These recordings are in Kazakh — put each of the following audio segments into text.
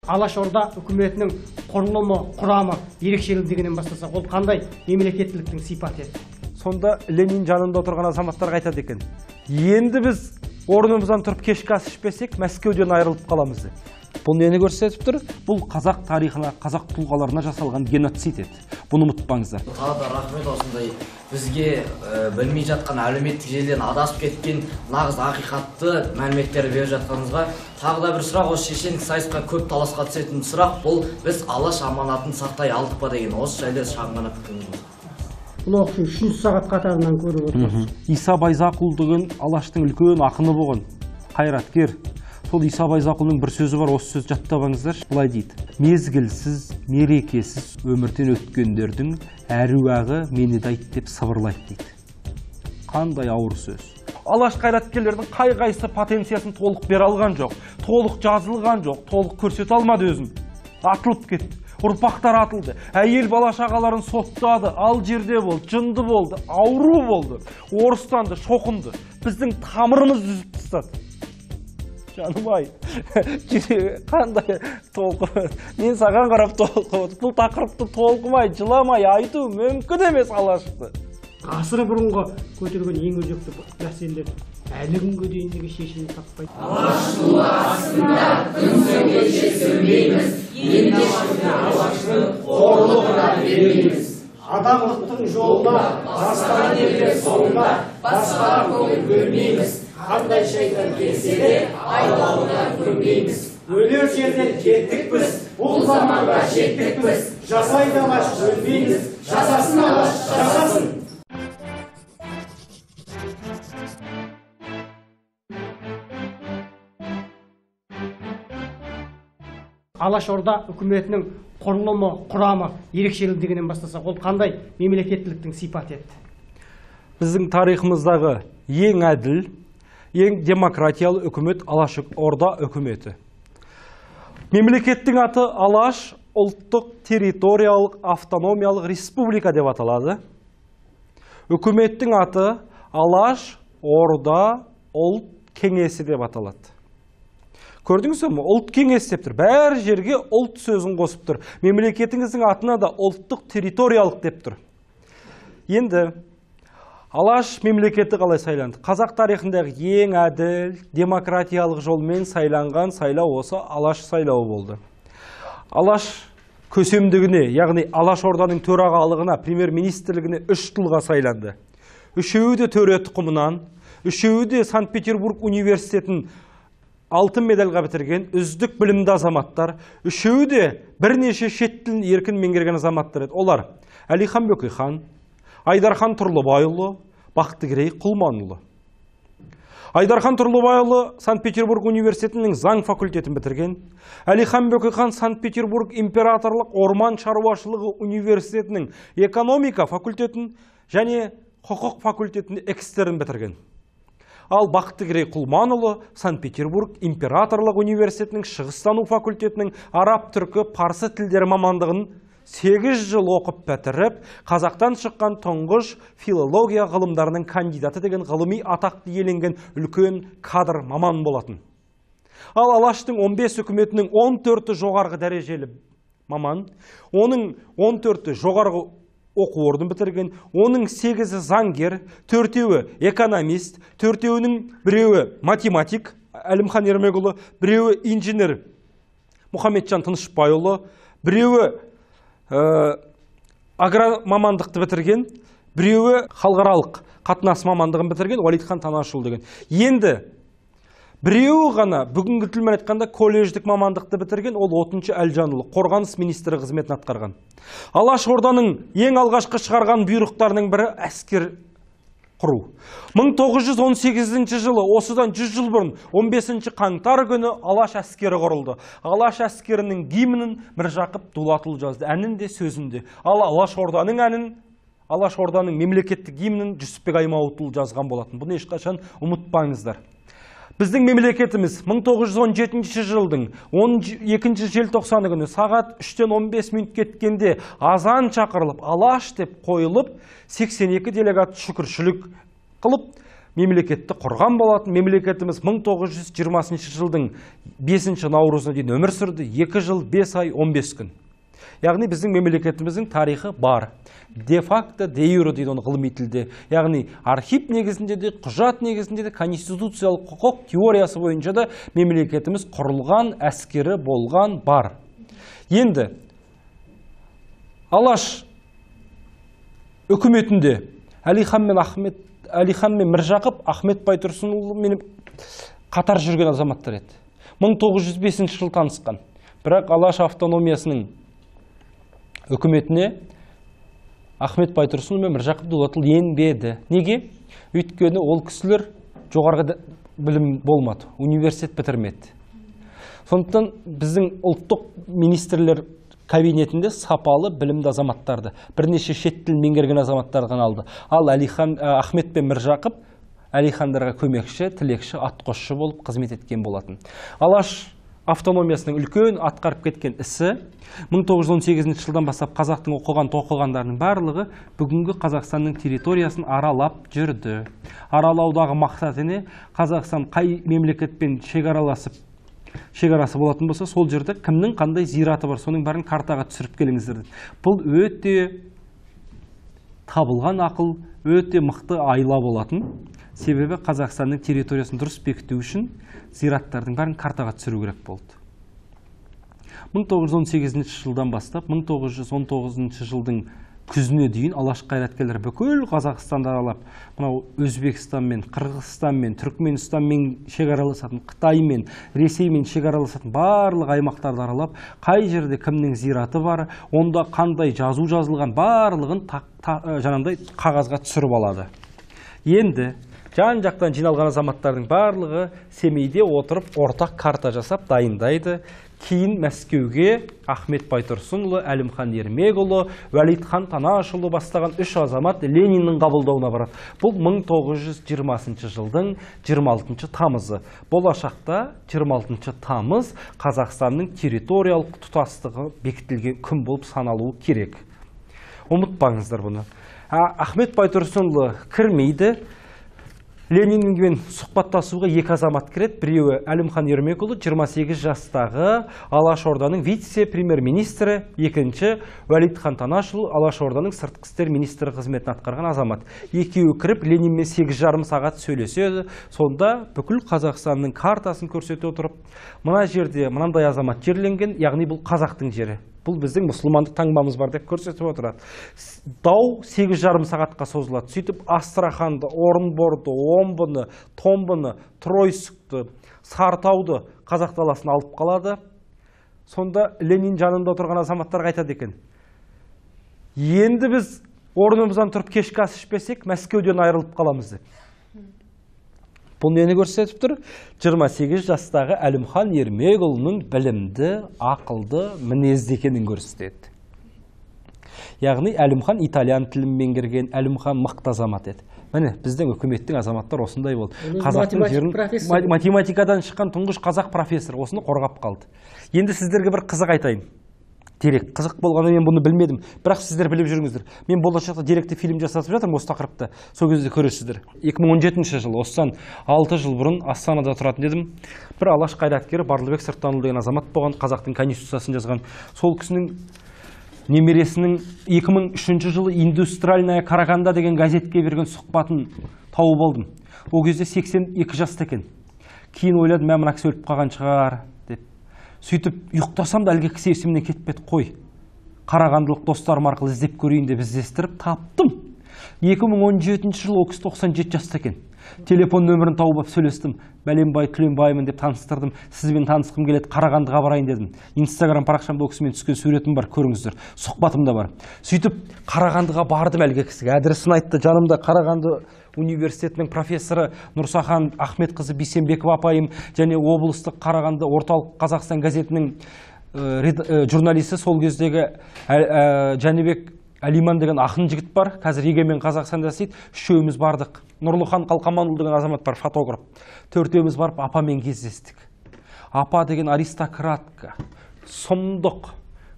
Алашорда үкіметінің құрылымы, құрамы ерекшелігінен бастасақ, ол қандай мемлекеттіліктің сипаты еді? Сонда Ленин жанында отырған азаматтарға айтады екен. Енді біз орнымыздан тұрып кешкі ас ішпесек, Мәскеуден айырылып қаламыз. Бұл нені көрсетіп тұр? Бұл қазақ тарихына, қазақ тұлғаларына жасалған геноцид еді. Бұны ұмытпаңыздар. Тағы да рахмет, осындай бізге білмей жатқан әлеуметтік желіден адасып кеткен нағыз ақиқатты мәліметтер беріп жатқаныңызға. Тағы да бір сұрақ, осы шешендік сайысқа көп таласқа түсетін сұрақ, бұл біз алаш аманатын сақтай алдық па деген, осы жайлы шағын ғана пікіріңіз болса. Бұл оқышы 3 сағат қатарынан көріп отырмыз. Иса Байзақұл деген Алаштың үлкен ақыны болған, қайраткер. Сол Иса Байзақұлдың бір сөзі бар, осы сөз жаттап былай дейді. Мезгілсіз, мерекесіз өмірден өткендердің әруағы мені дайт деп сыбырлайды дейді. Қандай ауыр сөз. Алаш қайраткерлердің қай-қайсы потенциясын толық бере алған жоқ, толық жазылған жоқ, толық көрсете алмады өзін. Атылып кетті. Ұрпақтар атылды. Әйел бала шағаларын соттады, ал жерде болды, жынды болды, ауру болды, орыстанды, шоқынды. Біздің тамырымыз үзіп тастады. Жаным-ай, қандай толқы. Мен саған қарап толқы. Бұл тақырыпты толқымай, жыламай айту мүмкін емес Алашты. Ғасыры бұрынғы көтерген ең өзекті мәселелер әлі күнге дейіндегі шешімін таппайды. Алаштың астында күн сөнгенше сөнбейміз, ендеше Алаштың қорлығына бермейміз. Адамдықтың жолына бастаған елдер соңында басқаға көңіл бөлмейміз. Қандай шайтан келсе де айлауына көнбейміз. өлер жерден кеттік біз, Бұл заманға жеттік біз, жасайды Алаш өлмейміз, жасасын Алаш, жасасын. Алашорда үкіметінің құрылымы, құрамы ерекшелігінен бастасақ, ол қандай мемлекеттіліктің сипаты еді? Біздің тарихымыздағы ең әділ, ең демократиялы үкімет Алашорда үкіметі. Мемлекеттің аты Алаш ұлттық территориялық автономиялық республика деп аталады. Үкіметтің аты Алаш Орда ұлт кеңесі деп аталады. Көрдіңіз бе? Ұлт кеңесі деп тұр. Бәр жерге ұлт сөзін қосып тұр. Мемлекетіңіздің атына да ұлттық территориялық деп тұр. Енді Алаш мемлекеті қалай сайланды? Қазақ тарихындағы ең әділ, демократиялық жолмен сайланған сайлау осы Алаш сайлауы болды. Алаш көсемдігіне, яғни Алашорданың төрағалығына, премьер-министрлігіне 3 жылға сайланды. Үшеуі де төре тұқымынан, үшеуі де Санкт-Петербург университетін алтын медальға бітірген үздік білімді азаматтар, үшеуі де бірнеше шет тілін еркін меңгерген азаматтар еді. Олар Әлихан Бөкейхан, Айдархан Тұрлыбайұлы, Бақтыгерей Құлманұлы. Айдархан Тұрлыбайұлы Санкт-Петербург университетінің заң факультетін бітірген. Әлихан Бөкейхан Санкт-Петербург императорлық орман шаруашылығы университетінің экономика факультетін және құқық факультетінің экстерін бітірген. Ал Бақтыгерей Құлманұлы Санкт-Петербург императорлық университетінің шығыстану факультетінің араб, түркі, парсы тілдері мамандығын 8 жыл оқып бітіріп, Қазақтан шыққан тұңғыш филология ғылымдарының кандидаты деген ғылыми атақты иеленген үлкен кадр маман болатын. Ал Алаштың 15 үкіметінің 14-ті жоғарғы дәрежелі маман, оның 14-ті жоғарғы оқу орнын бітірген, оның 8-і заңгер, 4-еуі экономист, 4-еуінің біреуі математик Әлімхан Ермекұлы, біреуі инженер Мұхамеджан Тынышбайұлы, біреуі аграр мамандықты бітірген, біреуі халықаралық қатынас мамандығын бітірген Уалитхан Танашұлы деген. Енді біреуі ғана бүгінгі тілмен айтқанда колледждік мамандықты бітірген, ол Отыншы Әлжанұлы, қорғаныс министрі қызметін атқарған. Алашорданың ең алғашқы шығарған бұйрықтарының бірі әскер құру. 1918 жылы, осыдан 100 жыл бұрын, 15 қаңтар күні Алаш әскері құрылды. Алаш әскерінің гимнін Міржақып Дулатұлы жазды, әнін де, сөзін де. Ал Алашорданың әнін, Алашорданың мемлекеттік гимнін Жүсіпбек Аймауытұлы жазған болатын. Бұны ешқашан ұмытпаңыздар. Біздің мемлекетіміз 1917 жылдың 12 желтоқсаны күні сағат 3-тен 15 минут кеткенде азан шақырылып, Алаш деп қойылып, 82 делегат шүкіршілік қылып, мемлекетті құрған болатын. Мемлекетіміз 1920 жылдың 5 наурызына дейін өмір сүрді. 2 жыл, 5 ай, 15 күн. Яғни біздің мемлекетіміздің тарихы бар. Де факто, де юре дейді оны ғылыми тілде. Яғни архив негізінде де, құжат негізінде де, конституциялық құқық теориясы бойынша да мемлекетіміз құрылған, әскері болған бар. Енді Алаш үкіметінде Әлихан мен Міржақып, Ахмет Байтұрсынұлы мен қатар жүрген азаматтар еді. 1905 жыл танысқан. Бірақ Алаш автономиясының үкіметіне Ахмет Байтұрсынұлы мен Міржақып Дулатұлы енбеді. Неге? Өйткені ол кісілер жоғарғы білім болмады, университет бітірмеді. Сондықтан біздің ұлттық министрлер кабинетінде сапалы білімді азаматтарды, бірнеше шет тілін меңгерген азаматтарды алды. Ал Ахмет пен Міржақып Әлихандарға көмекші, тілекші, атқосшы болып қызмет еткен болатын. Алаш автономиясының үлкен атқарып кеткен ісі 1918 жылдан бастап қазақтың оқығандарының барлығы бүгінгі Қазақстанның территориясын аралап жүрді. Аралаудағы мақсаты не? Қазақстан қай мемлекетпен шекарасы болатын болса, сол жерде кімнің қандай зираты бар, соның бәрін картаға түсіріп келіңіздер. Бұл өте табылған ақыл, өте мықты айла болатын. Себебі Қазақстанның территориясын дұрыс бекіту үшін зираттардың бәрін картаға түсіру керек болды. 1918 жылдан бастап 1919 жылдың күзіне дейін алаш қайраткерлері бүкіл Қазақстанды аралап, мынау Өзбекстанмен, Қырғызстанмен, Түркменстанмен шекараласатын, Қытаймен, Ресеймен шекараласатын барлық аймақтарды аралап, қай жерде кімнің зираты бар, онда қандай жазу жазылған барлығын жаңағыдай қағазға түсіріп алады. Енді жан-жақтан жиналған азаматтардың барлығы Семейде отырып ортақ карта жасап дайындайды. Кейін Мәскеуге Ахмет Байтұрсынұлы, Әлімхан Ермекұлы, Уәлитхан Танашұлы бастаған 3 азамат Лениннің қабылдауына барады. Бұл 1920 жылдың 26 тамызы. Болашақта 26 тамыз Қазақстанның территориялық тұтастығы бекітілген күн болып саналуы керек. Ұмытпаңыздар бұны. Ахмет Байтұрсынұлы кірмейді. Ленинмен сұхбаттасуға 2 азамат кіреді. Біреуі Әлімхан Ермекұлы, 28 жастағы Алашорданың вице-премьер-министрі, екінші Уәлитхан Танашұлы, Алашорданың сыртқы істер министрі қызметін атқарған азамат. Екеуі кіріп, Ленинмен 8,5 сағат сөйлеседі. Сонда бүкіл Қазақстанның картасын көрсете отырып, мына жерде мынандай азамат жерленген, яғни бұл қазақтың жері. Бұл біздің мұсылмандық таңбамыз бар деп көрсетіп отырады. Дау 8,5 сағатқа созылады. Сөйтіп Астраханды, Орынборды, Омбыны, Томбыны, Тройскті, Сартауды қазақ даласына алып қалады. Сонда Ленин жанында отырған азаматтарға айтады екен: енді біз орнымыздан тұрып кешкі ас ішпесек, Мәскеуден айырылып қаламыз деп. Бұл нені көрсетіп тұр? 28 жастағы Әлімхан Ермекұлының білімді, ақылды, мінезді екенін көрсетеді. Яғни Әлімхан итальян тілін меңгерген, Әлімхан мықты азамат еді. Міне, біздің үкіметтің азаматтар осындай болды. Қазақтың жерін математикадан шыққан тұңғыш қазақ профессор осыны қорғап қалды. Енді сіздерге бір қызық айтайын. Дерек қызық болғанымен мен бұны білмедім, бірақ сіздер біліп жүріңіздер. Мен болашақта деректі фильм жасатып жатырмын осы тақырыпта. Сол кезде көресіздер. 2017 жыл, осыдан 6 жыл бұрын Астанада тұратын едім. Бір алаш қайраткері Барлыбек Сырттанұлы деген азамат болған, қазақтың конституциясын жазған. Сол кісінің немересінің 2003 жылы Индустриальная Караганда деген газетке берген сұхбатын тауып алдым. Ол кезде 82 жаста екен. Кейін ойладым, мына кісі өліп қалған шығар деп. Сөйтіп ұйықтасам да әлгі кісі есімнен кетпеді. Қой, қарағандылық достарым арқылы іздеп көрейін деп іздестіріп таптым. 2017 жылы ол кісі 97 жаста екен. Телефон нөмірін тауып алып сөйлестім. Бәленбай Түленбаймын деп таныстырдым. Сізбен танысқым келеді, Қарағандыға барайын дедім. Инстаграм парақшамда ол кісімен түскен суретім бар, көріңіздер. Сұхбатым да бар. Сөйтіп Қарағандыға бардым әлгі кісіге. Адресін айтты. Жанымда Қарағанды университетінің профессоры Нұрсахан Ахметқызы Бейсенбекова апайым және облыстық Қарағанды орталық Қазақстан газетінің журналисті, сол кездегі Жәнібек Алиман деген ақын жігіт бар, қазір Егемен Қазақстанда істейді. Үшеуміз бардық. Нұрлыхан Қалқаманұлы деген азамат бар, фотограф. Төртеуміз барып апамен кездестік. Апа деген аристократка, сұмдық,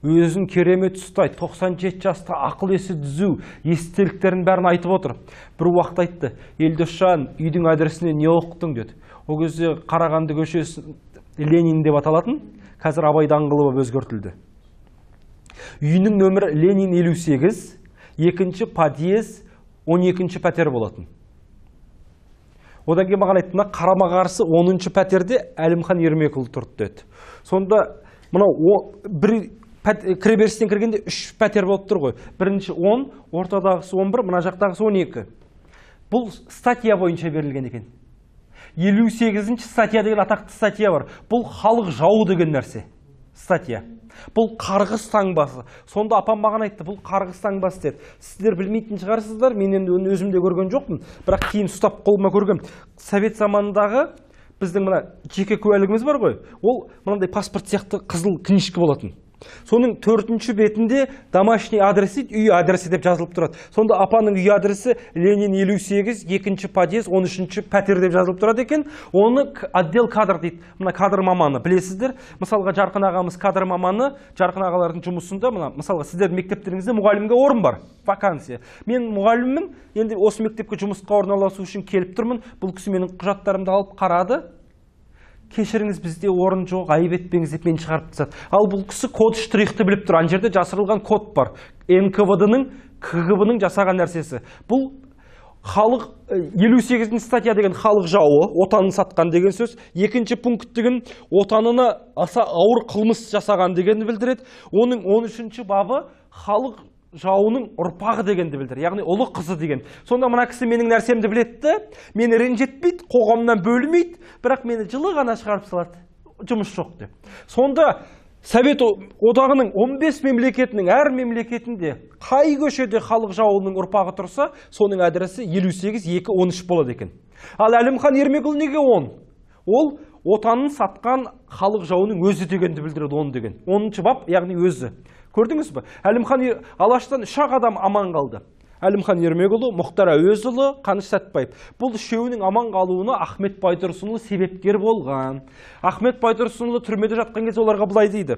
өзін керемет ұстайды, 97 жаста ақыл есі түзу, естеліктерін бәрін айтып отыр. Бір уақыт айтты, Елдосжан, үйдің адресіне не оқыттың деді. Ол кезде Қарағанды көшесі Ленин деп аталатын, қазір Абай даңғылы болып өзгертілді. Үйінің нөмірі Ленин 58, екінші подъезд 12-ші пәтер болатын. Одан кейін маған айтты, қарама-қарсы 10-ші пәтерде Әлімхан Ермекұлы тұрды деді. Сонда мынау бір кіреберістен кіргенде 3 пәтер болып тұр ғой. Бірінші 10, ортадағысы 11, мына жақтағысы 12. Бұл статья бойынша берілген екен. 58-ші статья деген атақты статья бар. Бұл халық жауы деген нәрсе. Статья. Бұл қарғыс таңбасы. Сонда апам маған айтты, бұл қарғыс таңбасы деді. Сіздер білмейтін шығарсыздар, мен енді өзімде көрген жоқпын, бірақ кейін ұстап қолыма көргем. Совет заманындағы біздің мына жеке куәлігіміз бар ғой, ол мынандай паспорт сияқты қызыл книжка болатын. Соның 4-ші бетінде домашний адресі, үй адресі деп жазылып тұрады. Сонда апаның үй адресі Ленин 58, 2-ші подъезд, 13-ші пәтер деп жазылып тұрады екен. Оны отдел кадр дейді. Мына кадр маманы білесіздер. Мысалға Жарқын ағамыз кадр маманы, Жарқын ағалардың жұмысында, мысалға сіздердің мектептеріңізде мұғалімге орын бар, вакансия. Мен мұғаліммін, енді осы мектепке жұмысқа орналасу үшін келіп тұрмын. Бұл кісі менің құжаттарымды алып қарады. Кешіріңіз, бізде орын жоқ, айып етпеңіз деп мені шығарып тастады. Ал бұл кісі код штрихты біліп тұр. Ана жерде жасырылған код бар. НКВД-ның, КГБ-ның жасаған нәрсесі. Бұл халық 58-ші статья деген халық жауы, отанын сатқан деген сөз. 2-ші пункт деген отанына аса ауыр қылмыс жасаған дегенді білдіреді. Оның 13-ші бабы халық жауының ұрпағы дегенді білдір, яғни ұлы қызы деген. Сонда мына кісі менің нәрсемді білетті, мені ренжітпейді, қоғамнан бөлмейді, бірақ мені жылы ғана шығарып салады, жұмыс жоқ деп. Сонда Совет одағының 15 мемлекетінің әр мемлекетінде қай көшеде халық жауының ұрпағы тұрса, соның адресі 58-2-13 болады екен. Ал Әлімхан Ермекұлы неге 10? Ол отанын сатқан халық жауының өзі дегенді білдіреді, 10 деген. 10-ші бап, яғни өзі. Көрдіңіз бе? Әлімхан Алаштан 3 адам аман қалды. Әлімхан Ермекұлы, Мұхтар Әуезұлы, Қаныш Сәтпаев. Бұл үшеуінің аман қалуына Ахмет Байтұрсынұлы себепкер болған. Ахмет Байтұрсынұлы түрмеде жатқан кезде оларға былай дейді: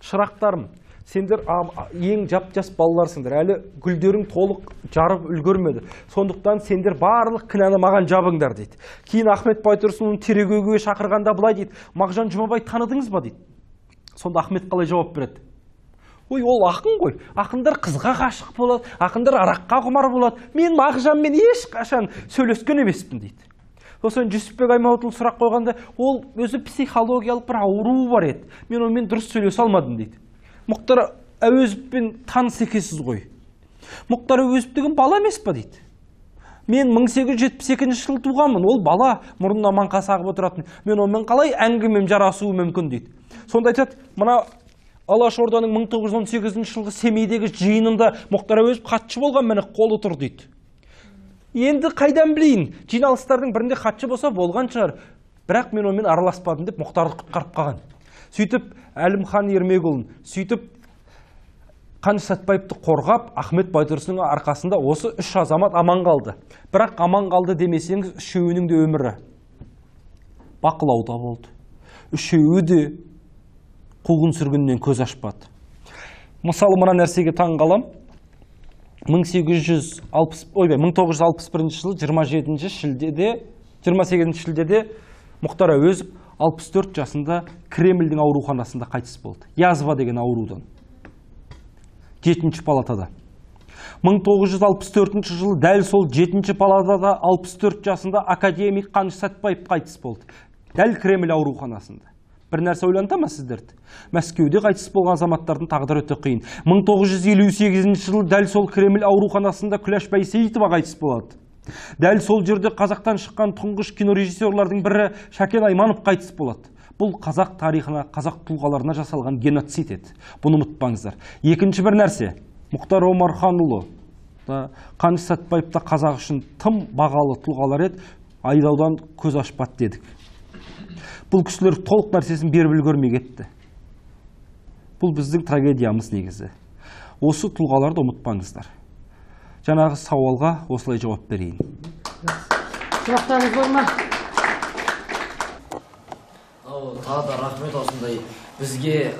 шырақтарым, сендер ең жап-жас балаларсыңдар, әлі гүлдерің толық жарып үлгермеді. Сондықтан сендер барлық кінәні маған жабыңдар дейді. Кейін Ахмет Байтұрсынұлын тергеуге шақырғанда былай дейді: Мағжан Жұмабай таныдыңыз ба дейді. Сонда Ахмет қалай жауап береді? Ой, ол ақын ғой. Ақындар қызға ғашық болады, ақындар араққа құмар болады. Мен Мағжанмен ешқашан сөйлескен емеспін дейді. Сосын Жүсіпбек Аймауытұлы сұрақ қойғанда, ол өзі психологиялық бір ауруы бар еді. Мен онымен дұрыс сөйлесе алмадым дейді. Мұхтар Әуезовпен таныс екенсіз ғой. Мұхтар Әуезов деген бала емес па дейді. Мен 1872 жылы туғанмын, ол бала мұрнына маңқа сағып отыратын. Мен онымен қалай әңгімем жарасуы мүмкін дейді. Сонда айтады, мына Алашорданың 1918 жылғы Семейдегі жиынында Мұхтар Әуезов хатшы болған, міне қолы тұр дейді. Енді қайдан білейін, жиналыстардың бірінде хатшы болса болған шығар, бірақ мен онымен араласпадым деп Мұхтарды құтқарып қалған. Сөйтіп Әлімхан Ермекұлын, сөйтіп Қаныш Сәтпаевты қорғап, Ахмет Байтұрсынның арқасында осы 3 азамат аман қалды. Бірақ аман қалды демесеңіз, үшеуінің де өмірі бақылауда болды. Үшеуі де қуғын сүргіннен көз ашпады. Мысалы, мына нәрсеге таң қалам. 1961 жылы 28 шілдеде Мұхтар Әуезов 64 жасында Кремльдің ауруханасында қайтыс болды. Язва деген аурудан. 7-ші палатада. 1964 жылы дәл сол 7-ші палатада 64 жасында академик Қаныш Сәтпаев қайтыс болды. Дәл Кремль ауруханасында. Бір нәрсе ойланта ма сіздерді? Мәскеуде қайтыс болған азаматтардың тағдыры өте қиын. 1958 жылы дәл сол Кремль ауруханасында Күләш Байсейітова қайтыс болады. Дәл сол жерде қазақтан шыққан тұңғыш кинорежиссерлардың бірі Шәкен Айманов қайтыс болады. Бұл қазақ тарихына, қазақ тұлғаларына жасалған геноцид еді. Бұны ұмытпаңыздар. Екінші бір нәрсе, Мұхтар Омарханұлы, Қаныш Сәтпаев та қазақ үшін тым бағалы тұлғалар еді, айдаудан көз ашпады дедік. Бұл кісілер толық нәрсесін беріп үлгермей кетті. Бұл біздің трагедиямыз негізі. Осы тұлғаларды ұмытпаңыздар. Жаңағы сауалға осылай жауап берейін. Сұрақтарыңыз бар ма? Тағы да рахмет осындай бізге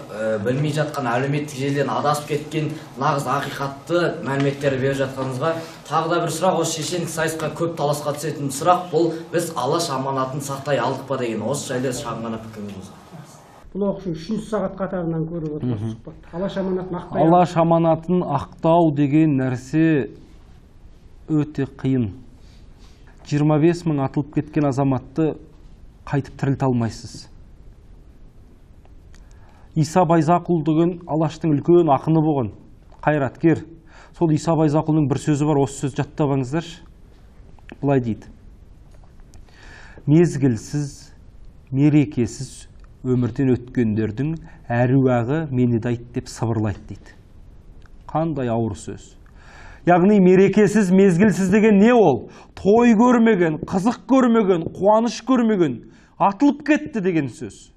білмей жатқан әлеуметтік желіден адасып кеткен нағыз ақиқатты мәліметтер беріп жатқаныңызға. Тағы да бір сұрақ, осы шешендік сайысқа көп таласқа түсетін сұрақ, бұл біз алаш аманатын сақтай алдық па деген, осы жайлы шағын ғана пікіріңіз болса. Бұл оқысын 3 сағат қатарынан көріп отырмыз сұхбатты. Алаш аманатын ақтай. Алаш аманатын ақтау деген нәрсе өте қиын. 25 мың атылып кеткен азаматты қайтып тірілте алмайсыз. Иса Байзақұл деген алаштың үлкен ақыны болған, қайраткер. Сол Иса Байзақұлдың бір сөзі бар, осы сөз жаттап былай дейді: мезгілсіз, мерекесіз өмірден өткендердің әруағы мені дайт деп сыбырлайды дейді. Қандай ауыр сөз. Яғни мерекесіз, мезгілсіз деген не ол? Той көрмеген, қызық көрмеген, қуаныш көрмеген, атылып кетті деген сөз.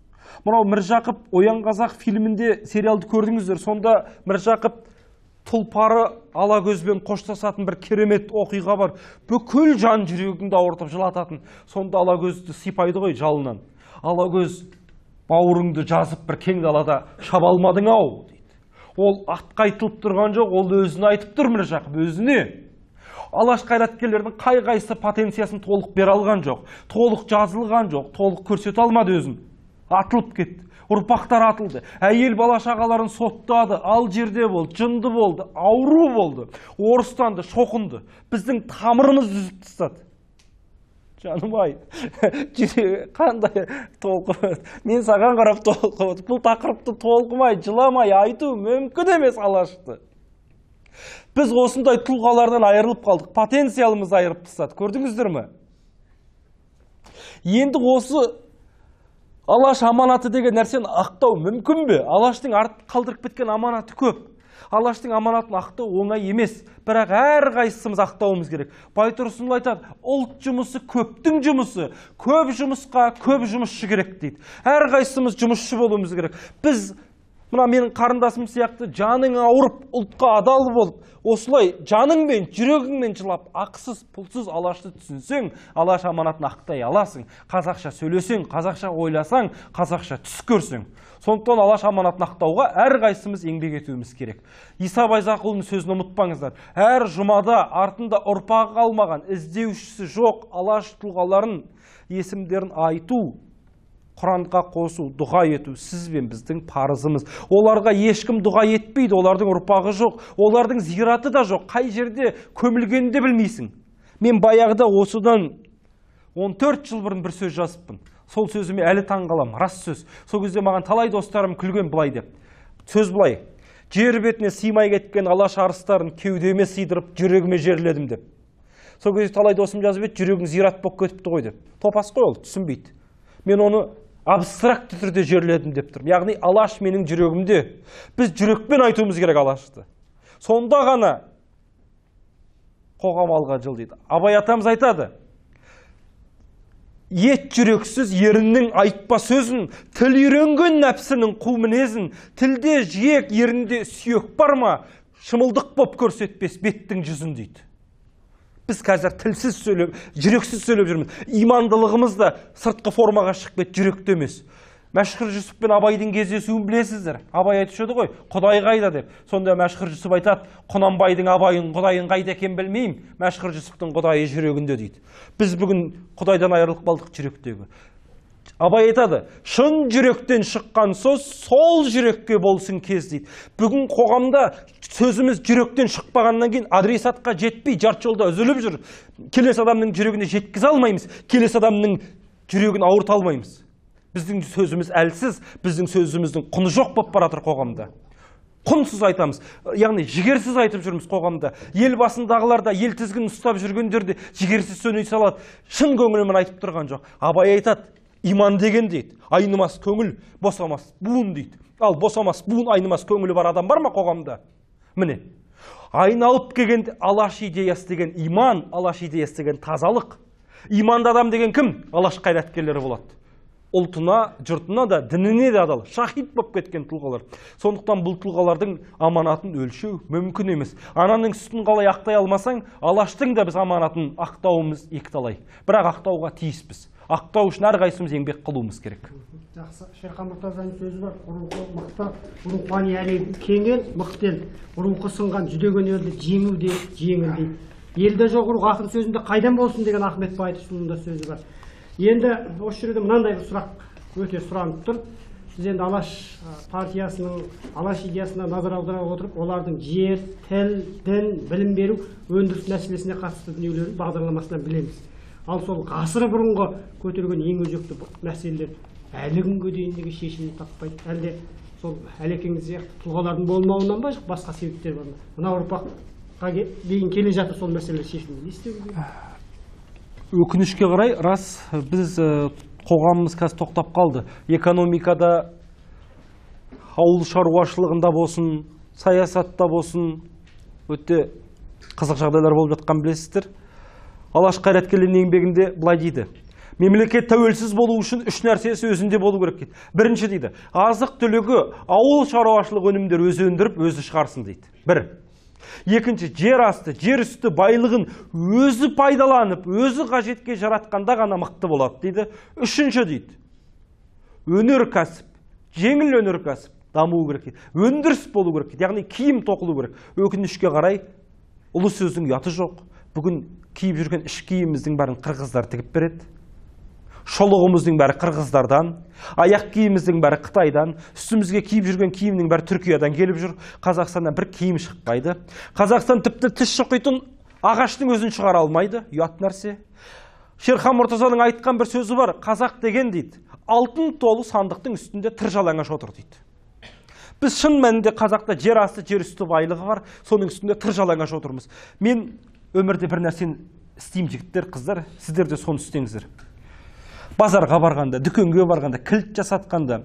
Мынау Міржақып Оян қазақ фильмінде, сериалды көрдіңіздер. Сонда Міржақып тұлпары ала көзбен қоштасатын бір керемет оқиға бар. Бүкіл жан жүрегіңді ауыртып жылататын. Сонда ала көзді сипайды ғой жалынан. Ала көз, бауырыңды жазып бір кең далада шаба алмадың ау дейді. Ол атқа айтылып тұрған жоқ, ол өзіне айтып тұр Міржақып, өзіне. Алаш қайраткерлердің қай-қайсы потенциясын толық бере алған жоқ, толық жазылған жоқ, толық көрсете алмады өзін. Атылып кетті. Ұрпақтар атылды. Әйел бала шағаларын соттады, ал жерде болды, жынды болды, ауру болды, орыстанды, шоқынды. Біздің тамырымыз үзіп тастады. Жаным ай, қандай толқып, мен саған қарап толқып, бұл тақырыпты толқымай, жыламай айту мүмкін емес алашты. Біз осындай тұлғалардан айырылып қалдық, потенциалымыз айырып тастады. Көрдіңіздер ме? Енді осы алаш аманаты деген нәрсені ақтау мүмкін бе? Алаштың артып қалдырып кеткен аманаты көп. Алаштың аманатын ақтау оңай емес, бірақ әр қайсымыз ақтауымыз керек. Байтұрсынұлы айтады, ұлт жұмысы көптің жұмысы, көп жұмысқа көп жұмысшы керек дейді. Әр қайсымыз жұмысшы болуымыз керек. Біз, мына менің қарындасым сияқты, жаның ауырып, ұлтқа адал болып, осылай жаныңмен, жүрегіңмен жылап, ақысыз, пұлсыз алашты түсінсең, алаш аманатын ақтай аласың. Қазақша сөйлесең, қазақша ойласаң, қазақша түс көрсең. Сондықтан алаш аманатын ақтауға әр қайсымыз еңбек етуіміз керек. Иса Байзақұлының сөзін ұмытпаңыздар. Әр жұмада артында ұрпағы қалмаған, іздеушісі жоқ алаш тұлғаларын есімдерін айту, Құранға қосу, дұға ету сіз бен біздің парызымыз. Оларға ешкім дұға етпейді, олардың ұрпағы жоқ, олардың зираты да жоқ. Қай жерде көмілгенін де білмейсің. Мен баяғыда осыдан 14 жыл бұрын бір сөз жазыппын. Сол сөзіме әлі таң қалам, рас сөз. Сол кезде маған талай достарым күлген былай деп. Сөз былай: жер бетіне сыймай кеткен алаш арыстарын кеудеме сыйдырып, жүрегіме жерледім деп. Сол кезде талай досым жазып еді, жүрегің зират болып кетіпті ғой деп. Топас қой ол, түсінбейді. Мен оны абстракты түрде жерледім деп тұрмын. Яғни алаш менің жүрегімде. Біз жүрекпен айтуымыз керек алашты. Сонда ғана қоғам алға жылдайды. Абай атамыз айтады: ет жүрексіз еріннің айтпа сөзін, тіл үйренген нәпсінің қу мінезін, тілде жиек, ерінде сүйек бар ма, шымылдық боп көрсетпес беттің жүзін дейді. Біз қазір тілсіз сөйлеп, жүрексіз сөйлеп жүрміз. Имандылығымыз да сыртқы формаға шығып кетті, жүректе емес. Мәшһүр Жүсіп пен Абайдың кездесуін білесіздер. Абай айтып еді ғой, Құдай қайда деп. Сонда Мәшһүр Жүсіп айтады, Құнанбайдың Абайын, Құдайын қайда екен білмеймін, Мәшһүр Жүсіптің Құдайы жүрегінде дейді. Біз бүгін Құдайдан айырылып қалдық жүректегі. Абай айтады, шын жүректен шыққан сөз сол жүрекке болсын кез дейді. Бүгін қоғамда сөзіміз жүректен шықпағаннан кейін адресатқа жетпей, жарты жолда үзіліп жүр. Келесі адамның жүрегіне жеткізе алмаймыз, келесі адамның жүрегін ауырта алмаймыз. Біздің сөзіміз әлсіз, біздің сөзіміздің құны жоқ болып баратыр қоғамда. Құнсыз айтамыз, яғни жігерсіз айтып жүрміз қоғамда. Ел басындағылар да ел тізгінін ұстап жүргендерде жігерсіз сөйлей салады. Шын көңілімен айтып тұрған жоқ. Абай айтады, иман деген дейді, айнымас көңіл, босамас буын дейді. Ал босамас буын, айнымас көңілі бар адам бар ма қоғамда? Міне, айналып келгенде алаш идеясы деген иман, алаш идеясы деген тазалық. Иманды адам деген кім? Алаш қайраткерлері болады. Ұлтына, жұртына да, дініне де адал, шахид болып кеткен тұлғалар. Сондықтан бұл тұлғалардың аманатын өлшеу мүмкін емес. Ананың сүтін қалай ақтай алмасаң, алаштың да біз аманатын ақтауымыз екіталай. Бірақ ақтауға тиіспіз. ақтау үшін әрқайсымыз еңбек қылуымыз керек. Жақсы. Шерхан Мұртазаның сөзі бар. Рухы мықты, рухани әлем кең ел, мықты ел. Рухы сынған жүдеген елді жеңу де жеңіл дейді. Елде жоқ рух ақын сөзінде қайдан болсын деген Ахмет Байтұрсынның да сөзі бар. Енді осы жерде мынандай бір сұрақ өте сұранып тұр. Сіз енді Алаш партиясының, Алаш идеясына назар аудара отырып, олардың жер, тіл, дін, білім беру, өндіріс мәселесіне қатысты дүниелерін бағдарламасынан білеміз. Ал сол ғасыры бұрынғы көтерген ең өзекті мәселелер әлі күнге дейін неге шешімін таппайды? Әлде сол әлекеңіз сияқты тұлғалардың болмауынан ба, басқа себептер бар ма? Мына ұрпаққа дейін келе жатыр сол мәселелер шешілмей. Не істеу керек? Өкінішке қарай, рас, біз қоғамымыз қазір тоқтап қалды. Экономикада, ауыл шаруашылығында болсын, саясатта болсын, өте қызық жағдайлар болып жатқан білесіздер. Алаш қайраткерлерінің еңбегінде былай дейді: мемлекет тәуелсіз болу үшін үш нәрсесі өзінде болу керек дейді. Бірінші дейді, азық түлігі ауыл шаруашылық өнімдер өзі өндіріп, өзі шығарсын дейді. Бір. Екінші, жер асты, жер үсті байлығын өзі пайдаланып, өзі қажетке жаратқанда ғана мықты болады дейді. Үшінші дейді, өнеркәсіп, жеңіл өнеркәсіп даму керек дейді. Өндіріс болу керек дейді. Яғни киім тоқылу керек. Өкінішке қарай, ұлы сөздің ұяты жоқ. Бүгін киіп жүрген іш киіміміздің бәрін қырғыздар тігіп береді. Шолығымыздың бәрі қырғыздардан, аяқ киіміміздің бәрі Қытайдан, үстімізге киіп жүрген киімнің бәрі Түркиядан келіп жүр. Қазақстаннан бір киім шықпайды. Қазақстан тіпті тіс шұқитын ағаштың өзін шығара алмайды. Ұят нәрсе. Шерхан Мұртазаның айтқан бір сөзі бар. Қазақ деген дейді, алтын толы сандықтың үстінде тыр жалаңаш отыр дейді. Біз шын мәнінде қазақта жер асты, жер үсті байлығы бар, соның үстінде тыр жалаңаш отырмыз. Мен өмірде бір нәрсені істеймін, жігіттер, қыздар, сіздер де соны істеңіздер. Базарға барғанда, дүкенге барғанда, кілт жасатқанда,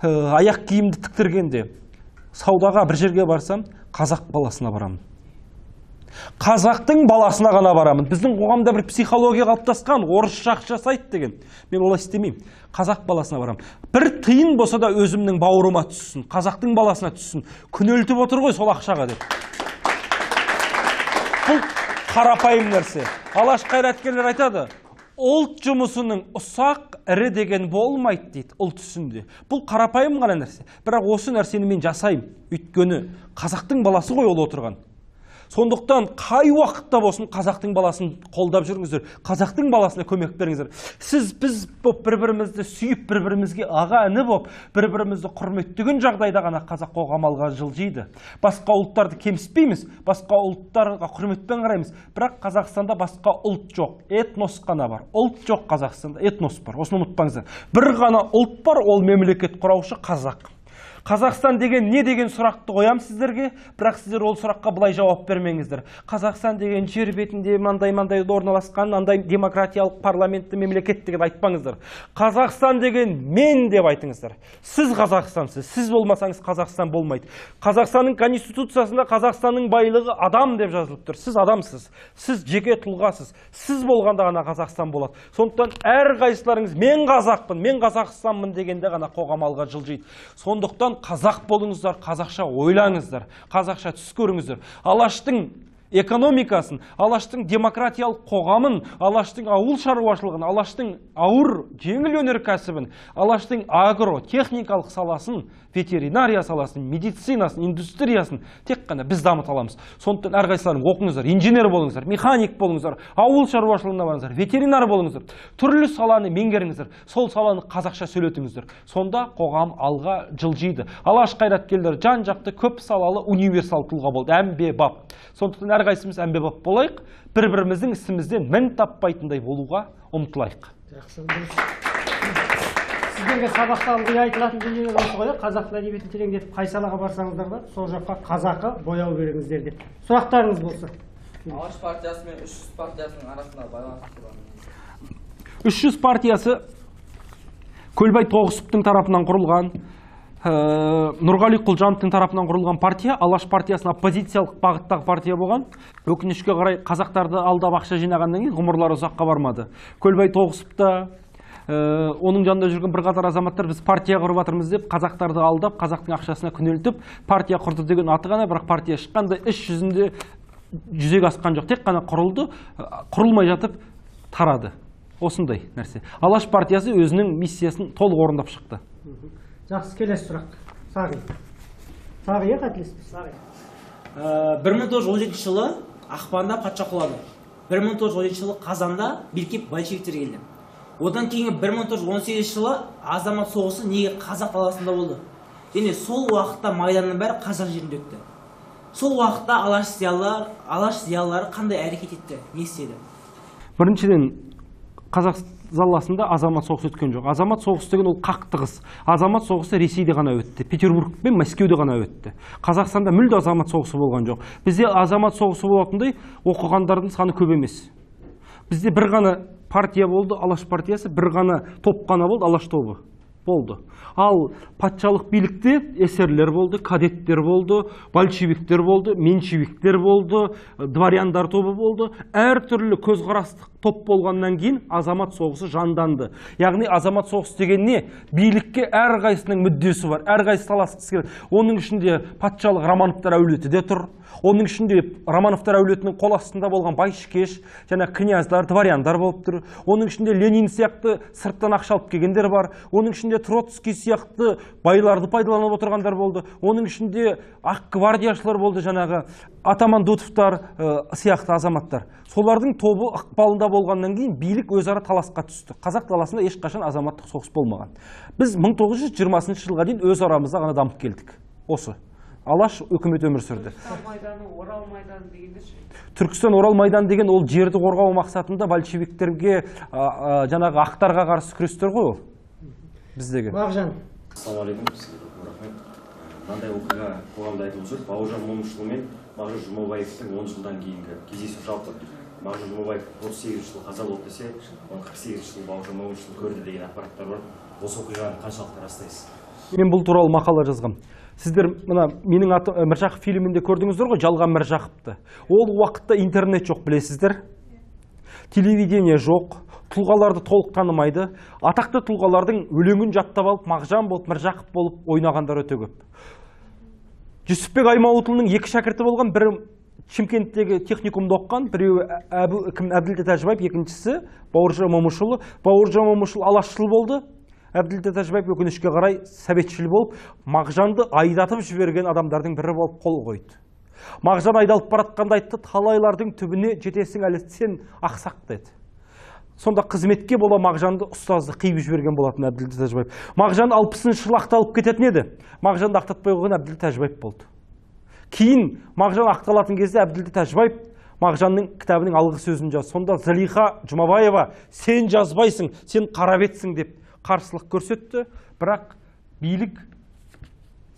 аяқ киімді тіктіргенде, саудаға бір жерге барсам, қазақ баласына барамын. Қазақтың баласына ғана барамын. Біздің қоғамда бір психология қалыптасқан, орысша жасайды деген. Мен олай істемеймін. Қазақ баласына барамын. Бір тиын болса да өзімнің бауырыма түссін, қазақтың баласына түссін. Күнелтіп отыр ғой сол ақшаға деп. Бұл қарапайым нәрсе. Алаш қайраткерлер айтады: ұлт жұмысының ұсақ ірі деген болмайды дейді ұлт түсінде. Бұл қарапайым ғана нәрсе. Бірақ осы нәрсені мен жасаймын. Өйткені қазақтың баласы ғой ол отырған. Сондықтан қай уақытта болсын қазақтың баласын қолдап жүріңіздер. Қазақтың баласына көмек беріңіздер. Біз бір-бірімізді сүйіп, бір-бірімізге аға іні болып, бір-бірімізді құрметтеген жағдайда ғана қазақ қоғамы алға жылжиды. Басқа ұлттарды кемсітпейміз, басқа ұлттарға құрметпен қараймыз. Бірақ Қазақстанда басқа ұлт жоқ, этнос қана бар. Ұлт жоқ Қазақстанда, этнос бар. Осыны ұмытпаңыздар. Бір ғана ұлт бар, ол мемлекет құраушы қазақ. Қазақстан деген не деген сұрақты қоям сіздерге, бірақ сіздер ол сұраққа былай жауап бермеңіздер. Қазақстан деген жер бетінде мандай орналасқан, андай демократиялық парламентті мемлекет деген айтпаңыздар. Қазақстан деген мен деп айтыңыздар. Сіз Қазақстансыз, сіз болмасаңыз Қазақстан болмайды. Қазақстанның конституциясында Қазақстанның байлығы адам деп жазылып тұр. Сіз адамсыз, сіз жеке тұлғасыз. Сіз болғанда ғана Қазақстан болады. Сондықтан әрқайсыларыңыз мен қазақпын, мен Қазақстанмын дегенде ғана қоғам алға жылжиды. Сондықтан қазақ болыңыздар, қазақша ойлаңыздар, қазақша түс көріңіздер. Алаштың экономикасын, Алаштың демократиялық қоғамын, Алаштың ауыл шаруашылығын, Алаштың ауыр жеңіл өнеркәсібін, Алаштың агро-техникалық саласын, ветеринария саласын, медицинасын, индустриясын тек қана біз дамыта аламыз. Сондықтан әрқайсыларың оқыңыздар, инженер болыңыздар, механик болыңыздар, ауыл шаруашылығына барыңыздар, ветеринар болыңыздар, түрлі саланы меңгеріңіздер, сол саланы қазақша сөйлетіңіздер. Сонда қоғам алға жылжиды. Алаш қайраткерлері жан-жақты көп салалы универсал тұлға болды, әмбебап. Сондықтан әрқайсымыз әмбебап болайық, бір-біріміздің ісімізден мін таппайтындай болуға ұмтылайық. Сіздерге сабақтан айтылатын дүниелер осы ғой, қазақ әдебиетін тереңдетіп қай салаға барсаңыздар да, сол жаққа қазақы бояу беріңіздер деп. Сұрақтарыңыз болса. Алаш партиясы мен 300 партиясының арасында байланысы бар. 300 партиясы Көлбай Тоғысовтың тарапынан құрылған, Нұрғали Құлжановтың тарапынан құрылған партия. Алаш партиясына оппозициялық бағыттағы партия болған. Өкінішке қарай қазақтарды алдап ақша жинағаннан кейін ғұмырлары ұзаққа бармады. Көлбай Тоғысовта, оның жанында жүрген бірқатар азаматтар біз партия құрып жатырмыз деп қазақтарды алдап, қазақтың ақшасына күнелтіп, партия құрды деген аты ғана, бірақ партия шыққанда іс жүзінде жүзеге асқан жоқ. Тек қана құрылды, құрылмай жатып тарады. Осындай нәрсе. Алаш партиясы өзінің миссиясын толық орындап шықты. Жақсы, келесі сұрақ. Сағи, қателеспейсіз. 1917 жылы ақпанда патша құлады. 1917 жылы қазанда билікке большевиктер келді. Одан кейін 1918 жылы азамат соғысы неге қазақ даласында болды. Және сол уақытта майданның бәрі қазақ жерінде өтті. Сол уақытта алаш зиялылары қандай әрекет етті, не істеді? Біріншіден, қазақ заласында азамат соғысы өткен жоқ. Азамат соғысы деген ол қақтығыс. Азамат соғысы Ресейде ғана өтті, Петербург пен Мәскеуде ғана өтті. Қазақстанда мүлде азамат соғысы болған жоқ. Бізде азамат соғысы болатындай оқығандардың саны көп емес. Бізде бір ғана партия болды, Алаш партиясы, бір ғана топ қана болды, Алаш тобы болды. Ал патшалық билікте эсерлер болды, кадеттер болды, большевиктер болды, меньшевиктер болды, дворяндар тобы болды. Әртүрлі көзқарастық топ болғаннан кейін азамат соғысы жанданды. Яғни азамат соғысы деген не? Билікке әрқайсының мүддесі бар, әрқайсы таласқысы келеді. Оның ішінде патшалық Романовтар әулеті де тұр. Оның ішінде Романовтар әулетінің қол астында болған Байшыкеш, және князьдар, дворяндар болып тұр. Оның ішінде Ленин сияқты сырттан ақша алып келгендер бар. Оның ішінде Троцкий сияқты байларды пайдаланып отырғандар болды. Оның ішінде ақ гвардияшылар болды, жаңағы Атаман Дутовтар сияқты азаматтар. Солардың тобы ықпалында болғаннан кейін билік өзара таласқа түсті. Қазақ даласында ешқашан азаматтық соғыс болмаған. Біз 1920 жылға дейін өз арамызда ғана дамып келдік. Осы Алаш өкімет өмір сүрді. Түркістан Орал майданы деген ол жерді қорғау мақсатында большевиктерге, жаңағы ақтарға қарсы күрестер ғой ол. Біздегі. Мағжан. Ассалаумағалейкум, сізге рахмет. Мынандай оқиға қоғамда айтылып жүр. Бауыржан Момышұлы мен Мағжан Жұмабаевтың 10 жылдан кейінгі кездесу жалпы. Мағжан Жұмабаев 38 жылы қаза болды десе, 48 жылы Бауыржан Момышұлы көрді деген ақпараттар бар. Осы оқиғаны қаншалықты растайсыз? Мен бұл туралы мақала жазғам. Сіздер мына менің атым Міржақып фильмінде көрдіңіздер ғой, Жалған Міржақыпты. Ол уақытта интернет жоқ, білесіздер. Телевидение жоқ, тұлғаларды толық танымайды. Атақты тұлғалардың өлеңін жаттап алып, Мағжан болып, Міржақып болып ойнағандар өте көп. Жүсіпбек Аймауытұлының екі шәкірті болған, бірі Шымкенттегі техникумда оқыған, біреуі Әбділда Тәжібаев, екіншісі Бауыржан Момышұлы. Бауыржан Момышұлы алашшыл болды. Әбділда Тәжібаев өкінішке қарай сәбетшіл болып, Мағжанды айдатып жіберген адамдардың бірі болып қол қойды. Мағжан айдалып баратқанда айтты, талайлардың түбіне жетесің әлі сен ақсақ деді. Сонда қызметке бола Мағжанды ұстазды қиып жіберген болатын Әбділда Тәжібаев. Мағжан 60-шы жылы ақталып кететін еді. Мағжанды ақтатпай қойған Әбділда Тәжібаев болды. Кейін Мағжан ақталатын кезде Әбділда Тәжібаев Мағжанның кітабының алғы сөзін жазды. Сонда Зылиха Жұмабаева, сен жазбайсың, сен қарабетсің деп қарсылық көрсетті. Бірақ билік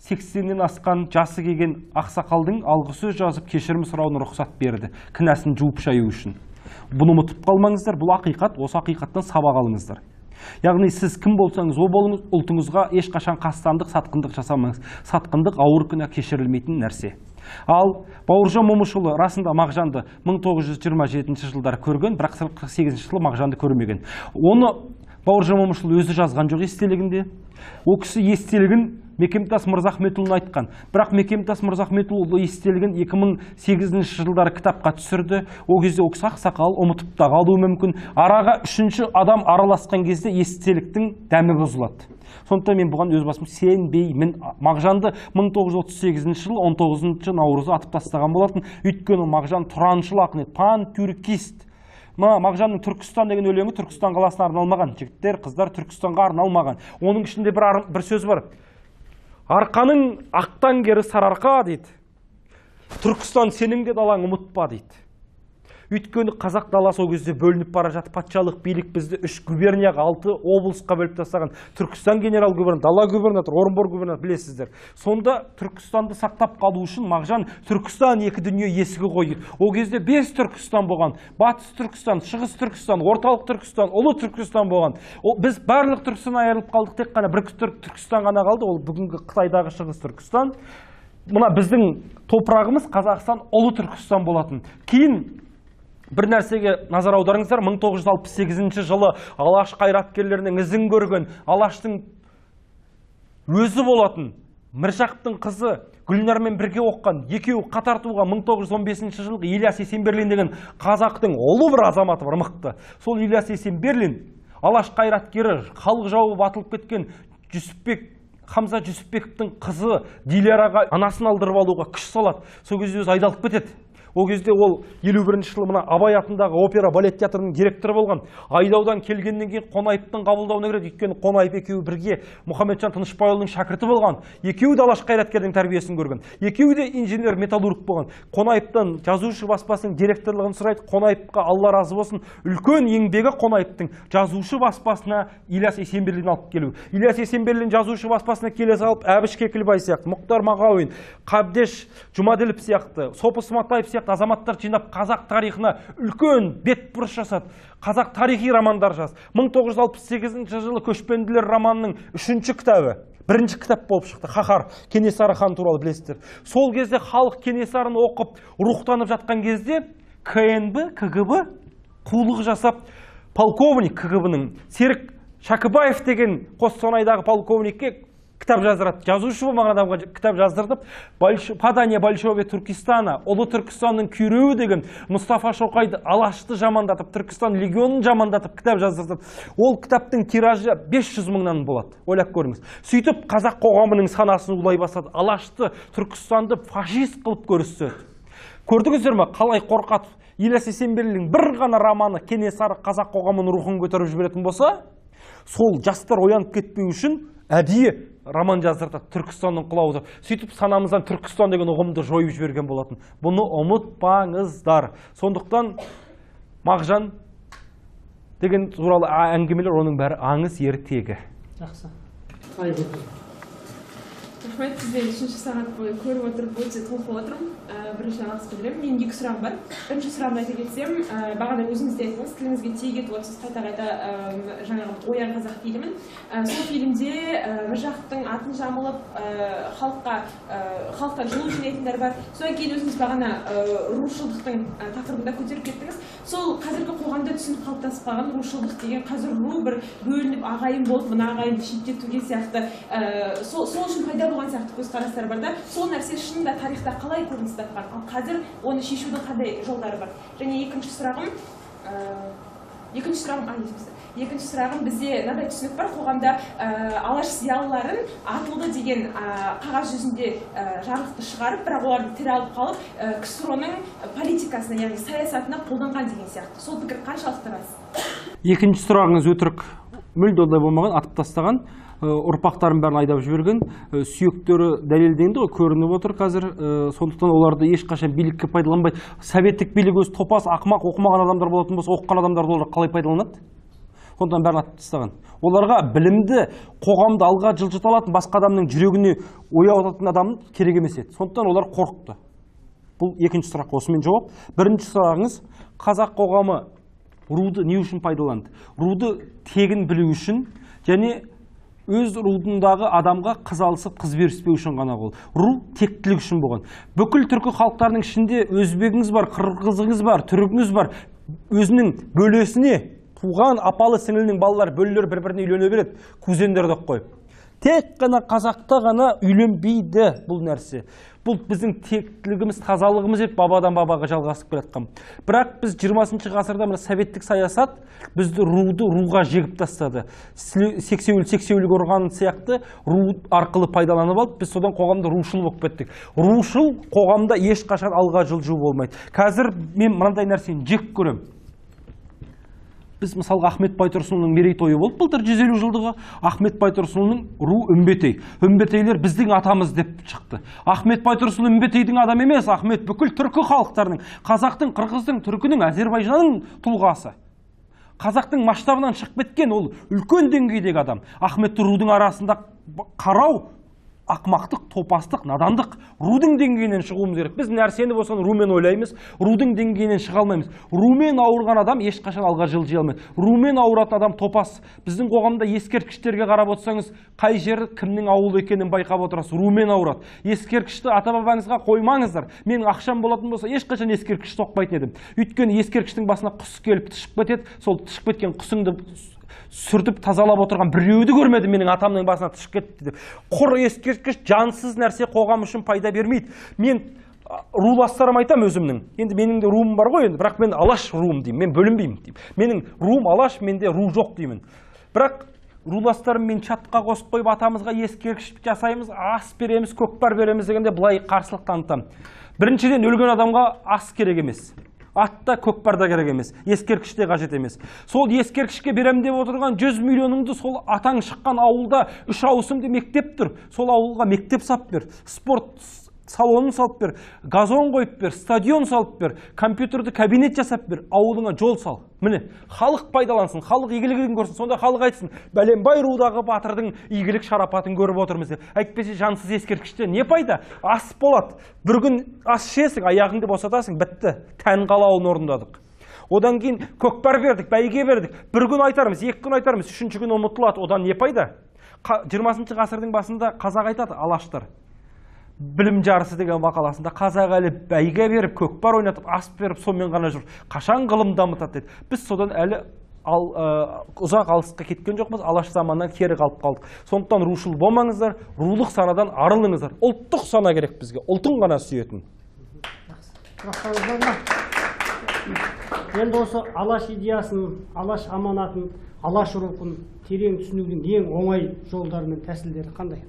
80-нен асқан жасы келген ақсақалдың алғы сөз жазып кешірім сұрауына рұқсат берді, кінәсін жуып шаю үшін. Бұны ұмытып қалмаңыздар, бұл ақиқат, осы ақиқаттан сабақ алыңыздар. Яғни сіз кім болсаңыз, о болыңыз, ұлтыңызға ешқашан қастандық, сатқындық жасамаңыз. Сатқындық ауыр күнә кешірілмейтін нәрсе. Ал Бауыржан Момышұлы расында Мағжанды 1927 жылдары көрген, бірақ 48 жылы Мағжанды көрмеген. Оны Бауыржан Момышұлы өзі жазған жоқ естелігінде. Ол кісі естелігін Мекемтас Мырзахметұлына айтқан. Бірақ Мекемтас Мырзахметұлы естелігін 2008 жылдары кітапқа түсірді. Ол кезде ол кісі ақсақал ұмытып та қалуы мүмкін. Араға үшінші адам араласқан кезде естеліктің дәмі бұзылады. Сондықтан мен бұған өз басым сенбеймін. Мағжанды 1938 жылы 19 наурызы атып тастаған болатын. Өйткені Мағжан тұраншыл ақын еді, пантюркист. Мағжанның Түркістан деген өлеңі Түркістан қаласына арналмаған. Жігіттер, қыздар Түркістанға арналмаған. Оның ішінде бір сөз бар. Арқаның ақтан кері сарыарқа дейді. Түркістан сенің де далаң ұмытпа дейді. Өйткені қазақ даласы ол кезде бөлініп бара жатып, патшалық билік бізді 3 губернияға, 6 облысқа бөліп тастаған. Түркістан генерал губернатор, дала губернатор, Орынбор губернатор, білесіздер. Сонда Түркістанды сақтап қалу үшін Мағжан Түркістан екі дүние есігі қойды. Ол кезде 5 Түркістан болған. Батыс Түркістан, Шығыс Түркістан, Орталық Түркістан, Ұлы Түркістан болған. Біз барлық Түркістан айырылып қалдық, тек қана бір Түркістан ғана қалды. Ол бүгінгі Қытайдағы Шығыс Түркістан. Мына біздің топырағымыз Қазақстан, Ұлы Түркістан болатын. Кейін бір нәрсеге назар аударыңыздар, 1968 жылы Алаш қайраткерлерінің ізін көрген Алаштың өзі болатын Міржақыптың қызы Гүлнармен бірге оққан, екеуі қатар туған 1915 жылғы Ильяс Есенберлин деген қазақтың ұлы бір азаматы бар, мықты. Сол Ильяс Есенберлин алаш қайраткері, халық жауы батылып кеткен Хамза Жүсіпбековтің қызы Диляраға анасын алдырып алуға күш салады. Сол кезде өзі айдалып кетеді. Ол кезде ол 51-ші жылы мына Абай атындағы опера балет театрының директоры болған. Айдаудан келгеннен кейін Қонаевтың қабылдауына кіреді. Өйткені Қонаев екеуі бірге Мұхамеджан Тынышпайұлының шәкірті болған. Екеуі де алаш қайраткердің тәрбиесін көрген. Екеуі де инженер металлург болған. Қонаевтан жазушы баспасының директорлығын сұрайды. Қонаевқа Алла разы болсын. Үлкен еңбегі Қонаевтың жазушы баспасына Ильяс Есенберлин алып келу. Ильяс Есенберлин жазушы баспасына келе салып, Әбіш Кекілбай сияқты, Мұхтар Мағауин, Қабдеш Жұмаділов сияқты, Сопы Сматаев сияқты азаматтар жинап қазақ тарихына үлкен бетбұрыс жасады. Қазақ тарихи романдар жазды. 1968 жылы Көшпенділер романының 3-ші кітабы, бірінші кітап болып шықты. Қаһар, Кенесары хан туралы білесіздер. Сол кезде халық Кенесарыны оқып, рухтанып жатқан кезде КНБ, КГБ қулық жасап, полковник КГБ-ның Серік Шакыбаев деген Қостанайдағы полковникке кітап жаздырады. Жазушы болмаған адамға кітап жаздырдып, Падание Большого Түркістана, Ұлы Түркістанның күйреуі деген Мұстафа Шоқайды алашты жамандатып, Түркістан легионын жамандатып кітап жаздырдып. Ол кітаптың тиражы 500 мыңнан болады. Ойлап көріңіз. Сөйтіп қазақ қоғамының санасын улай бастады. Алашты, Түркістанды фашист қылып көрсетті. Көрдіңіздер ме, қалай қорқады? Ильяс Есенберлиннің бір ғана романы Кенесары қазақ қоғамының рухын көтеріп жіберетін болса, сол жастар оянып кетпеу үшін әдейі роман жаздырды, Түркістанның құлауы. Сөйтіп санамыздан Түркістан деген ұғымды жойып жіберген болатын. Бұны ұмытпаңыздар. Сондықтан Мағжан деген туралы әңгімелер, оның бәрі аңыз ертегі. Жақсы. Рахмет, сізден 3-ші сағат бойы көріп отырып, өте толқып отырмын. Біріншіден алғыс білдіремін. Менің 2 сұрағым бар. Бірінші сұрағымды айта кетсем, бағана өзіңіз де айттыңыз, тіліңізге тиек етіп отырсыз, қайта-қайта жаңағы Оян қазақ фильмін. Сол фильмде Міржақыптың атын жамылып, халыққа жылу жинайтындар бар. Содан кейін өзіңіз бағана рушылдықтың тақырыбында көтеріп кеттіңіз. Сол қазіргі қоғамда түсініп қалыптасып қалған рушылдық деген қазір ру бір бөлініп ағайын болып, мына ағайынды шеттетуге сияқты сол үшін пайда болған сияқты көзқарастар бар да. Сол нәрсе шынында тарихта қалай көрініс тапқан? Ал қазір оны шешудің қандай жолдары бар? Және екінші сұрағым бізде мынадай түсінік бар, қоғамда алаш зиялыларын атылды деген қағаз жүзінде жарлықты шығарып, бірақ оларды тірі алып қалып, КСРО-ның политикасына, яғни саясатына қолданған деген сияқты. Сол пікір қаншалықты рас? Екінші сұрағыңыз өтірік, мүлде ондай болмаған, атып тастаған, ұрпақтарын бәрін айдап жіберген, сүйектері дәлелденді ғой, көрініп отыр қазір. Сондықтан оларды ешқашан билікке пайдаланбайды. Советтік билік өзі топас, ақымақ, оқымаған адамдар болатын болса, оқыған адамдарды олар қалай пайдаланады? Сондықтан бәрін атып тастаған. Оларға білімді, қоғамды алға жылжыта алатын, басқа адамның жүрегіне оятатын адам керек емес еді. Сондықтан олар қорықты. Бұл екінші сұрақ, осымен жауап. Бірінші сұрағыңыз, қазақ қоғамы руды не үшін пайдаланды? Руды тегін білу үшін және өз рудындағы адамға қыз алысып, қыз беріспеу үшін ғана болды. Ру тектілік үшін болған. Бүкіл түркі халықтарының ішінде өзбегіңіз бар, қырғызыңыз бар, түрігіңіз бар. Өзінің бөлесіне туған апалы сіңілінің балалар бөлелер бір-біріне үйлене береді, кузендерді қойып. Тек қана қазақта ғана үйленбейді бұл нәрсе. Бұл біздің тектілігіміз, тазалығымыз еді, бабадан бабаға жалғасып келе жатқан. Бірақ біз 20 ғасырда мына советтік саясат бізді руға жегіп тастады. Сексеуіл ұрған сияқты ру арқылы пайдаланып алып, біз содан қоғамда рушыл болып кеттік. Рушыл қоғамда ешқашан алға жылжу болмайды. Қазір мен мынандай нәрсені жек көремін. Біз мысалға Ахмет Байтұрсынұлының мерейтойы болды, былтыр 150 жылдығы. Ахмет Байтұрсынұлының ру Үмбетей. Үмбетейлер біздің атамыз деп шықты. Ахмет Байтұрсынұлы Үмбетейдің адам емес, Ахмет бүкіл түркі халықтарының, қазақтың, қырғыздың, түркінің, Әзербайжанның тұлғасы. Қазақтың масштабынан шығып кеткен, ол үлкен деңгейдегі адам. Ахметті рудың арасында қарау ақмақтық, топастық, надандық, рудың деңгейінен шығуымыз керек. Біз нәрсені болсын румен ойлаймыз, рудың деңгейінен шыға алмаймыз. Румен ауырған адам ешқашан алға жылжи алмайды. Румен ауыратын адам топас. Біздің қоғамда ескерткіштерге қарап отырсаңыз, қай жері кімнің ауылы екенін байқап отырасыз. Румен ауырады. Ескерткішті ата-бабаңызға қоймаңыздар. Менің ақшам болатын болса, ешқашан ескерткіш соқпайтын едім. Өйткені ескерткіштің басына құс келіп тышып кетеді. Сол тышып кеткен құсыңды сүртіп тазалап отырған біреуді көрмедім менің атамның басына түшіп кетті деп. Құр ескерткіш жансыз нәрсе қоғам үшін пайда бермейді. Мен руластарым айтам өзімнің. Енді менің де руым бар ғой енді, бірақ мен Алаш руым деймін, мен бөлінбеймін деймін. Менің руым Алаш, менде ру жоқ деймін. Бірақ руластарым мен чатқа қосып қойып атамызға ескерткіш жасаймыз, ас береміз, көкпар береміз дегенде былай қарсылық танытамын. Біріншіден өлген адамға ас керек емес. Атта көкпар да керек емес, ескерткіш те қажет емес. Сол ескерткішке берем деп отырған 100 миллионыңды сол атаң шыққан ауылда 3 ауысымды мектеп тұр. Сол ауылға мектеп сап бер, спорт салонын салып бер, газон қойып бер, стадион салып бер, компьютерді кабинет жасап бер, ауылыңа жол сал. Міне, халық пайдалансын, халық игілігін көрсін, сонда халық айтсын, бәленбай рудағы батырдың игілік шарапатын көріп отырмыз деп. Әйтпесе жансыз ескерткіштен не пайда? Ас болады. Bir gün ас ішесің, аяғыңды босатасың, бітті. Тән қалауын орындадық. Одан кейін көкпар бердік, бәйге бердік. Bir gün айтармыз, 2 күн айтармыз, 3-ші күн ұмытылады. Одан не пайда? 20-шы ғасырдың басында қазақ айтады, алаштар. Білім жарысы деген мақаласында қазақ әлі бәйге беріп, көкпар ойнатып, ас беріп, сонымен ғана жүр. Қашан ғылым дамытады деді. Біз содан әлі ұзақ алысқа кеткен жоқпыз, Алаш заманнан кері қалып қалдық. Сондықтан рушыл болмаңыздар, рулық санадан арылыңыздар. Ұлттық сана керек бізге, ұлтын ғана сүйетін. Енді осы Алаш идеясын, Алаш аманатын, Алаш рухын терең түсінудің ең оңай жолдары мен тәсілдері қандай?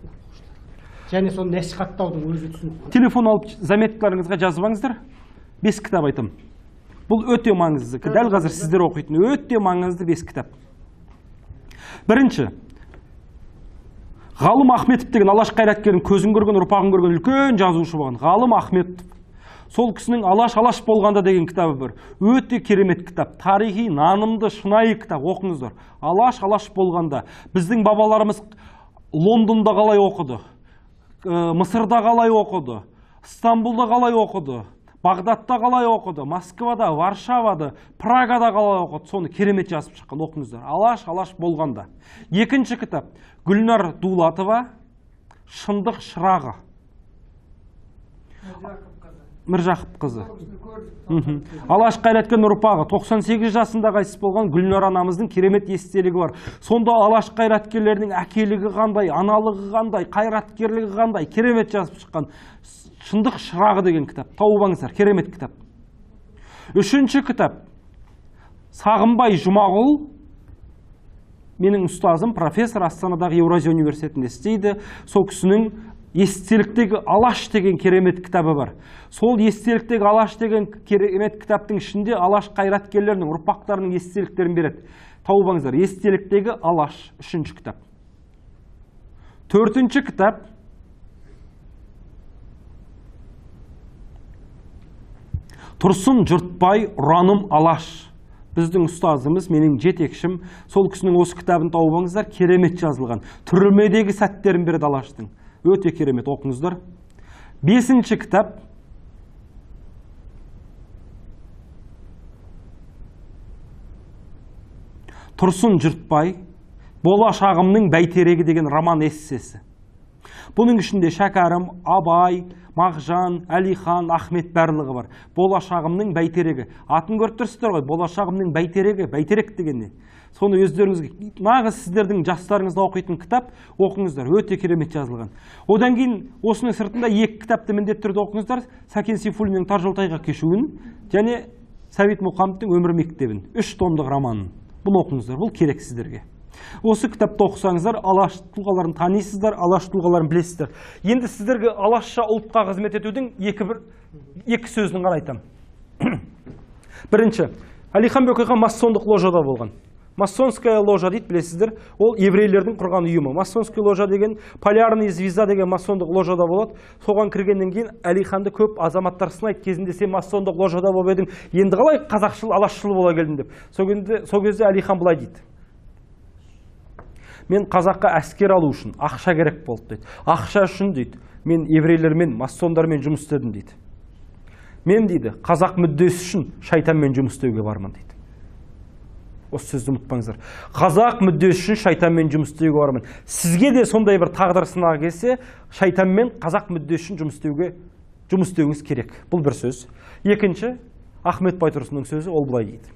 Және соны насихаттаудың өзі түсініп. Телефон алып заметкаларыңызға жазбаңыздар. 5 кітап айтам. Бұл өте маңызды. Дәл қазір сіздер оқитын өте маңызды 5 кітап. Бірінші, Ғалым Ахметов деген Алаш қайраткерінің көзін көрген, ұрпағын көрген үлкен жазушы болған. Ғалым Ахметов. Сол кісінің Алаш болғанда деген кітабы бар. Өте керемет кітап. Тарихи, нанымды, шынайы кітап. Оқыңыздар. Алаш болғанда. Біздің бабаларымыз Лондонда қалай оқыды, Мысырда қалай оқыды, Стамбулда қалай оқыды, Бағдатта қалай оқыды, Москвада, Варшавада, Прагада қалай оқыды, соны керемет жазып шыққан. Оқыңыздар. Алаш болғанда. Екінші кітап Гүлнар Дулатова, Шындық шырағы. Міржақып қызы. Алаш қайраткер ұрпағы 98 жасында қайтыс болған Гүлнар анамыздың керемет естелігі бар. Сонда Алаш қайраткерлерінің әкелігі қандай, аналығы қандай, қайраткерлігі қандай, керемет жазып шыққан. Шындық шырағы деген кітап. Тауып алыңыздар, керемет кітап. Үшінші кітап Сағымбай Жұмағұл, менің ұстазым, профессор, Астанадағы Еуразия университетінде істейді. Сол кісінің естеліктегі Алаш деген керемет кітабы бар. Сол естеліктегі Алаш деген керемет кітаптың ішінде Алаш қайраткерлерінің, ұрпақтарының естеліктерін береді. Тауып алыңыздар, естеліктегі Алаш, 3-ші кітап. 4-ші кітап Тұрсын Жұртбай Ұраным Алаш. Біздің ұстазымыз, менің жетекшім, сол кісінің осы кітабын тауып алыңыздар, керемет жазылған. Түрмедегі сәттерін береді Алаштың. Өте керемет, оқыңыздар. 5-ші кітап Тұрсын Жұртбай Болашағымның бәйтерегі деген роман эссесі. Бұның ішінде Шәкәрім, Абай, Мағжан, Әлихан, Ахмет барлығы бар. Болашағымның бәйтерегі. Атын көріп тұрсыздар ғой, болашағымның бәйтерегі, бәйтерек дегенне. Соны өздеріңізге, нағыз сіздердің жастарыңызда оқитын кітап, оқыңыздар, өте керемет жазылған. Одан кейін осының сыртында 2 кітапты міндетті түрде оқыңыздар. Сәкен Сейфуллиннің Тар жолтайға кешуін және Сәбит Мұқановтың Өмір мектебін, 3 томдық романын. Бұны оқыңыздар, бұл керек сіздерге. Осы кітапты оқысаңыздар, Алаш тұлғаларын танисыздар, Алаш тұлғаларын білесіздер. Енді сіздерге Алашша ұлтқа қызмет етудің 2 сөзін ғана айтам. Бірінші, Әлихан Бөкейхан масондық ложада болған. Масонская ложа дейді, білесіздер, ол еврейлердің құрған ұйымы. Масонская ложа деген, полярный звезда деген масондық ложада болады. Соған кіргеннен кейін Әлиханды көп азаматтар сынайды, кезінде сен масондық ложада болып едің, енді қалай қазақшыл, алашшыл бола келдің деп. Сол кезде Әлихан былай дейді: мен қазаққа әскер алу үшін ақша керек болды дейді. Ақша үшін дейді, мен еврейлермен, масондармен жұмыс істедім дейді. Мен дейді, қазақ мүддесі үшін шайтанмен жұмыс істеуге бармын дейді. Осы сөзді ұмытпаңыздар. Қазақ мүддесі үшін шайтанмен жұмыс істеуге бармын. Сізге де сондай бір тағдыр сынағы келсе, шайтанмен қазақ мүддесі үшін жұмыс істеуіңіз керек. Бұл бір сөз. Екінші, Ахмет Байтұрсынның сөзі, ол былай дейді: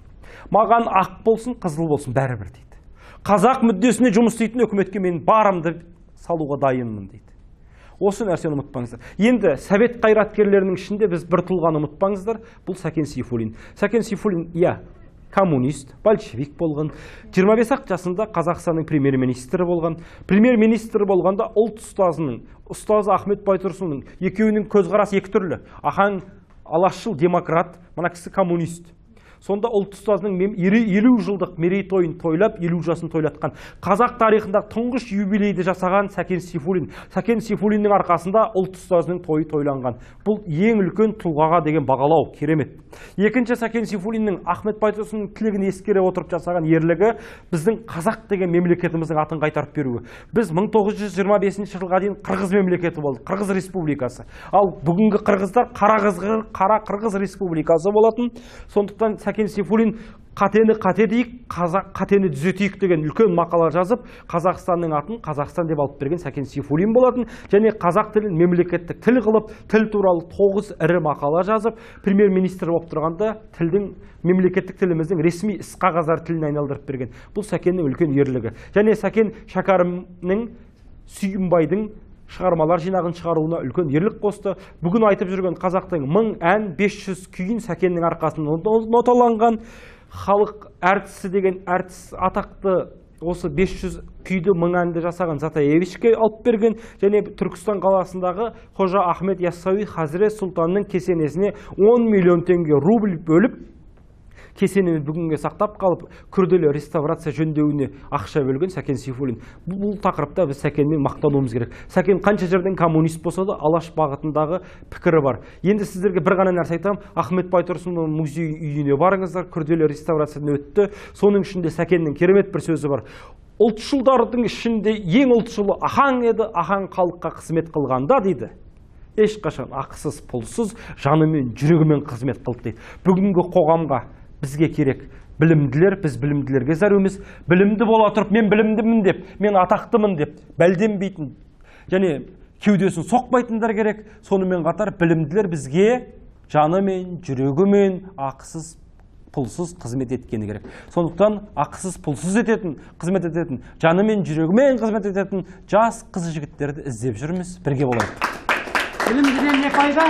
маған ақ болсын, қызыл болсын, бәрібір дейді. Қазақ мүддесіне жұмыс істейтін үкіметке мен барымды салуға дайынмын дейді. Осы нәрсені ұмытпаңыздар. Енді совет қайраткерлерінің ішінде біз бір тұлғаны ұмытпаңыздар, бұл Сәкен Сейфуллин. Сәкен Сейфуллин, коммунист, большевик болған. 25 жасында Қазақстанның премьер-министрі болған. Премьер-министрі болғанда ұлт ұстазы Ахмет Байтұрсынның екеуінің көзқарасы екі түрлі. Ахаң алашшыл демократ, мына кісі коммунист. Сонда ұлт ұстазының 50 жылдық мерейтойын тойлап, 50 жасын тойлатқан. Қазақ тарихында тұңғыш юбилейді жасаған Сәкен Сейфуллин. Сәкен Сейфуллиннің арқасында ұлт ұстазының тойы тойланған. Бұл ең үлкен тұлғаға деген бағалау, керемет. Екінші, Сәкен Сейфуллиннің Ахмет Байтұрсынның тілегін ескере отырып жасаған ерлігі біздің қазақ деген мемлекетіміздің атын қайтарып беруі. Біз 1925 жылға дейін қырғыз мемлекеті болдық, қырғыз республикасы. Ал бүгінгі қырғыздар қара қырғыз республикасы болатын. Сондықтан Сәкен Сейфуллин қатені қате дейік, қатені түзетейік деген үлкен мақала жазып, Қазақстанның атын Қазақстан деп алып берген Сәкен Сейфуллин болатын. Және қазақ тілін мемлекеттік тіл қылып, тіл туралы 9 ірі мақала жазып, премьер-министр болып тұрғанда тілдің мемлекеттік тіліміздің ресми іс қағаздар тілін айналдырып берген. Бұл Сәкеннің үлкен ерлігі. Және Сәкен Шәкәрімнің Сүйінбайдың шығармалар жинағын шығаруына үлкен ерлік қосты. Бүгін айтып жүрген қазақтың 1000 ән 500 күйін Сәкеннің арқасында ноталанған. Халық әртісі деген әртіс атақты осы 500 күйді 1000 әнді жасаған Затаевичке алып берген. Және Түркістан қаласындағы Қожа Ахмет Яссауи Хазірет Сұлтанның кесенесіне 10 миллион теңге рубль бөліп, кесенені бүгінге сақтап қалып, күрделі реставрация жөндеуіне ақша бөлген Сәкен Сейфуллин. Бұл тақырыпта біз Сәкенмен мақтануымыз керек. Сәкен қанша жерден коммунист болса да, алаш бағытындағы пікірі бар. Енді сіздерге бір ғана нәрсе айтамын. Ахмет Байтұрсынның музей үйіне барыңыздар, күрделі реставрациядан өтті. Соның ішінде Сәкеннің керемет бір сөзі бар. Ұлтшылдардың ішінде ең ұлтшылы Ахаң еді, Ахаң халыққа қызмет қылғанда дейді. Ешқашан ақысыз, пұлсыз, жанымен, жүрегімен қызмет қылды дейді. Бүгінгі қоғамға бізге керек білімділер, біз білімділерге зәруміз. Білімді бола тұрып, мен білімдімін деп, мен атақтымын деп, бәлденбейтін және кеудесін соқпайтындар керек. Сонымен қатар білімділер бізге жанымен, жүрегімен, ақысыз, пұлсыз қызмет еткені керек. Сондықтан ақысыз, пұлсыз ететін, қызмет ететін, жанымен, жүрегімен қызмет ететін жас қыз жігіттерді іздеп жүрміз. Бірге болайық. Білімдіден не пайда?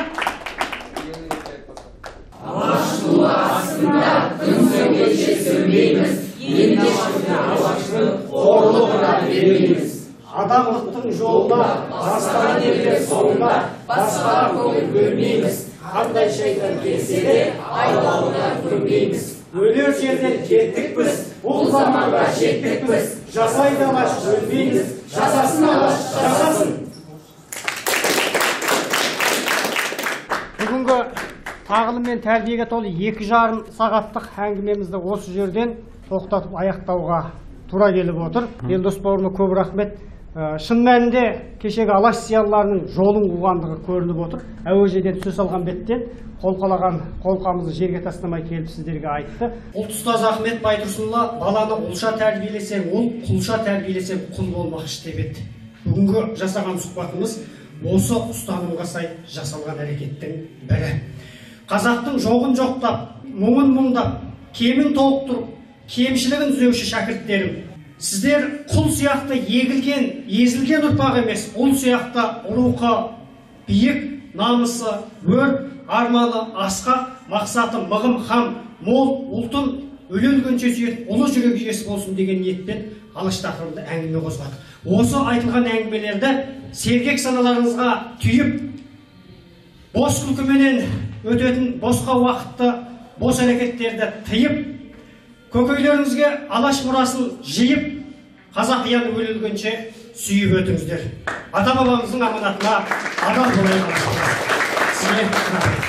Алаштың астында күн сөнгенше сөнбейміз, ендеше алаштың қорлығына бермейміз. Адамлықтың жолда, бастаған елдер соңында, басқаға көңіл бөлмейміз. Қандай шайтан келсе де, айлауына көнбейміз. өлер жерден кеттік біз, Бұл заманға жеттік біз, жасайды алаш өлмейміз, жасасын алаш, жасасын. Бүгінгі тағылым мен тәрбиеге толы 2,5 сағаттық әңгімемізді осы жерден тоқтатып аяқтауға тура келіп отыр. Елдос бауырыма көп рахмет. Шын мәнінде кешегі алаш зиялыларының жолын қуғандығы көрініп отыр. Әуежеден сөз алған беттен қолқамызды жерге тастамай келіп сіздерге айтты. Ұлт ұстаз Ахмет Байтұрсынұлы баланы ұлша тәрбиелесең, ол құлша тәрбиелесең құл болмақшы деп еді. Бүгінгі жасаған сұхбатымыз осы ұстанымға сай жасалған әрекеттің бірі. Қазақтың жоғын жоқтап, мұңын мұңдап, кемін толықтырып, кемшілігін түзеуші шәкірттерім, сіздер құл сияқты егілген, езілген ұрпақ емес, ұл сияқты рухы биік, намысы, өр, арманы, асқақ, мақсаты мығым хам, мол, ұлтын өле-өлгенше сүйетін ұлы жүрек иесі болсын деген ниетпен алаш тақырыбында әңгіме қозғадық. Осы айтылған әңгімелерді сергек саналарыңызға түйіп, бос күлкіменен өтетін босқа уақытты, бос әрекеттерді тыйып, көкейлеріңізге алаш мұрасын жиып, қазақияны өле-өлгенше сүйіп өтіңіздер. Ата-бабамыздың аманатына адал болайық. Сізге рахмет.